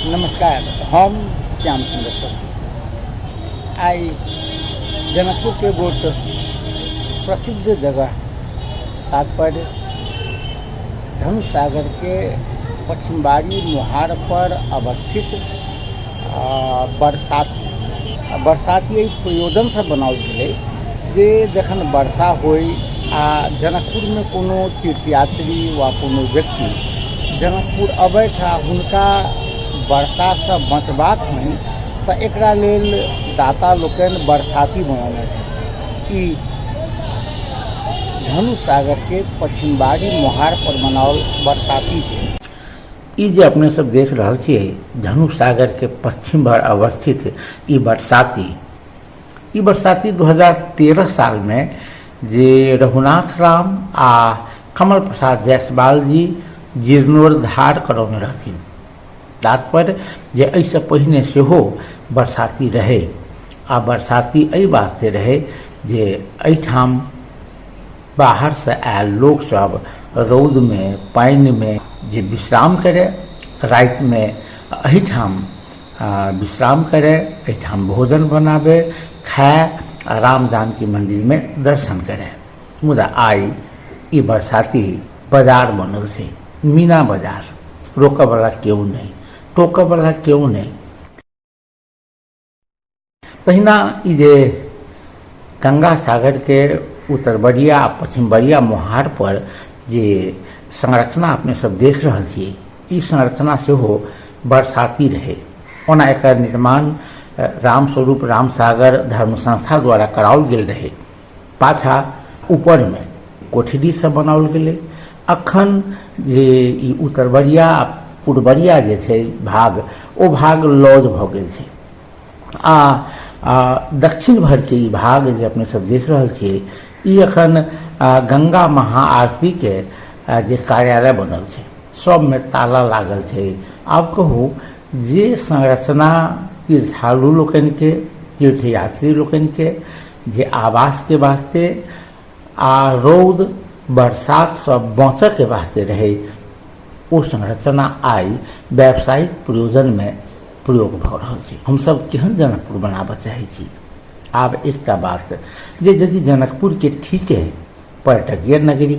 नमस्कार, हम श्याम सुंदर शशि। आई जनकपुर के बहुत प्रसिद्ध जगह तात्पर्य धनु सागर के पश्चिमबाड़ी मुहार पर अवस्थित बरसाती एक प्रयोजन से बनाओल गए जे जखन वर्षा होई आ जनकपुर में कोनो तीर्थयात्री वा कोनो व्यक्ति जनकपुर अबैत आ हुनका वर्षा से बचबाक नहीं तो एकरा लेल दाता लोकन बरसाती बनौने ई धनु सागर के पश्चिमबाड़ी मुहार पर बनाओल बरसाती है। ई जे अपने सब देख रहे छे धनु सागर के पश्चिम पर अवस्थित ई बरसाती 2013 साल में जे रघुनाथ राम आ कमल प्रसाद जायसवाल जी जीर्णोद्धार करौने रहथिन। तात्पर्य जे ऐसे पहिने से हो बरसाती रहे आ बरसाती एहि वास्ते रहे जे एहिठाम बाहर से आयल लोग सब रौद में पानी में जे विश्राम करे, रात में एहिठाम विश्राम करे, एहिठाम भोजन बनावे, खाए, राम जानकी मंदिर में दर्शन करे। मुदा आई ई बरसाती बाजार बनल छे, मीना बाजार। रोकऽ वाला क्यों नहीं, टोकऽ वाला क्यों नहीं। पहिना ई जे गंगा सागर के उत्तर बड़िया पश्चिम बड़िया मुहार पर जे संरचना अपने सब देख रहे छे ई संरचना से हो बरसाती रहे। ओना एकर निर्माण रामस्वरूप राम सागर धर्म संस्था द्वारा कराओल गेल रहे। पाछा ऊपर में कोठरी सब बनाओल गेले। अखन जे ई उत्तर बड़िया पूर्वबड़िया जे छै भाग ओ भाग लॉज भ गेल छै आ दक्षिण भर के ई भाग जे अपने सब देख रहल छियै ई अखन गंगा महाआरती के जे कार्यालय बनल छै सब में ताला लागल छै। आब कहू जे संरचना तीर्थालु लोकन के तीर्थयात्री लोकन के जे आवास के वास्ते आ रौद बरसात सब बचऽ के वास्ते रहे ओ संरचना आई व्यावसायिक प्रयोजन में प्रयोग भ रहल छै। हम सब केहन जनकपुर बनाबऽ चाहे छी। आब एकटा बात जे यदि जनकपुर के ठीक है पर्यटकीय नगरी,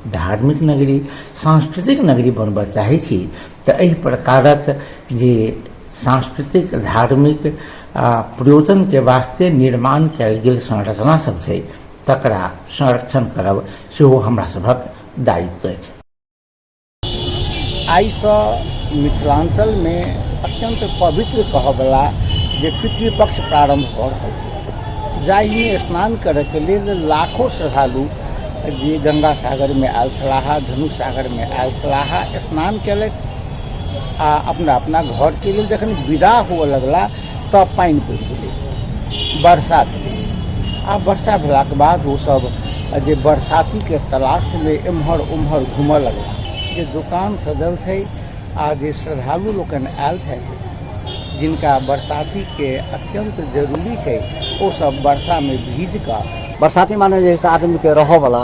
धार्मिक नगरी, सांस्कृतिक नगरी बनबऽ चाहे छी तो एहि प्रकारक जे सांस्कृतिक धार्मिक प्रयोजन के वास्ते निर्माण कयल गेल संरचना सब छै तकरा संरक्षण करब सेहो हमरा सभक दायित्व अछि। आई मिथिलांचल में अत्यंत पवित्र कहबला जे पितृपक्ष प्रारंभ भ रहल छै, जाहि में स्नान करय के लेल लाखों श्रद्धालु जे गंगा सागर में आयल छलाह, धनु सागर में आयल छलाह, स्नान कयलक आ अपना अपना घर के लिए जखन विदा हुअ लगला तब पानि पड़ि गेलै, वर्षा भेलै। आ वर्षा भेलाक बाद ओ सब जे बरसाती के तलाश में एम्हर उम्हर घूमऽ लगला। जे दुकान सजल छै आ जे श्रद्धालु लोकन आयल छथि जिनका बरसाती के अत्यंत जरूरी छै ओ सब वर्षा में भीज कऽ बरसाती माने जे आदमी के रहऽ वाला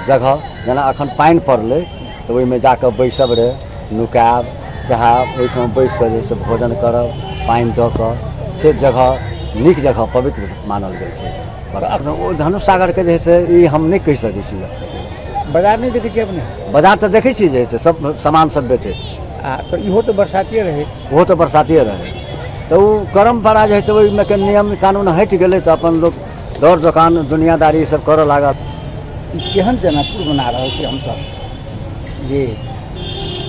जगह जेना अखन पानि पड़लै तऽ ओहिमे जाकऽ बैसब रे, नुकायब, चाहे ओहिठाम बैस कऽ जे से भोजन करब, पानि दऽ कऽ से जगह नीक जगह पवित्र मानल गेल छै। ओ धनु सागर के जे छै ई हम नहि कहि सकै छी। बाजार नहीं देखे छियै अपने? बाजार तो देखे छी जे सब सामान सब बेचे तो इहो तो बरसातिये रहे, ओहो तो बरसातिये रहे। तो परम्परा जे है ओहिमे के नियम कानून हटि गेलै तो अपन लोग दौड़ दुकान दुनियादारी सब करऽ लागल। केहन जनकपुर बना रहल छी हमसब जे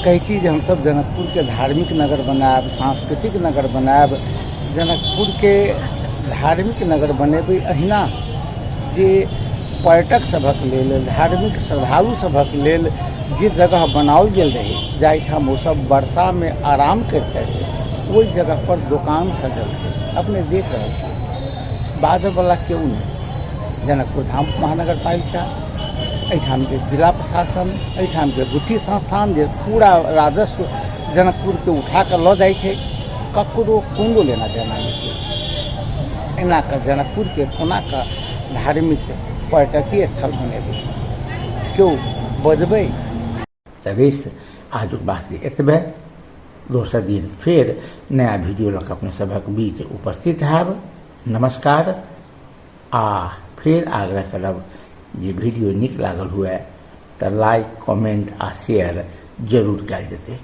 कहै छी जे हमसब जनकपुर के धार्मिक नगर बनायब, सांस्कृतिक नगर बनायब। जनकपुर के धार्मिक नगर बनेबै अहिना जे पर्यटक सभक लेल, धार्मिक श्रद्धालु सभक लेल जे जगह बनाओल गेल रहे जाहिठाम वो सब वर्षा में आराम करते थे वही जगह पर दुकान सजल थे। अपने देख रहे थे बाजऽ वाला क्यों नहीं। जनकपुर धाम महानगर पालिका, एहिठाम के जिला प्रशासन, एहिठाम के गुत्थी संस्थान जे पूरा राजस्व जनकपुर के उठा कर लऽ जाइ छै, ककरो कोनो लेना देना नहीं छै। एना कऽ जनकपुर के कोना कऽ धार्मिक पर्यटकीय स्थल बनेबै, क्यों बजबै। तबेस आजुक वास्ते एतबे। दोसर दिन फिर नया वीडियो लग अपने सभक बीच उपस्थित हैब। नमस्कार। आ फिर आग्रह करब जे वीडियो नीक लागल हुए तो लाइक, कमेंट आ शेयर जरूर कयल जेतै।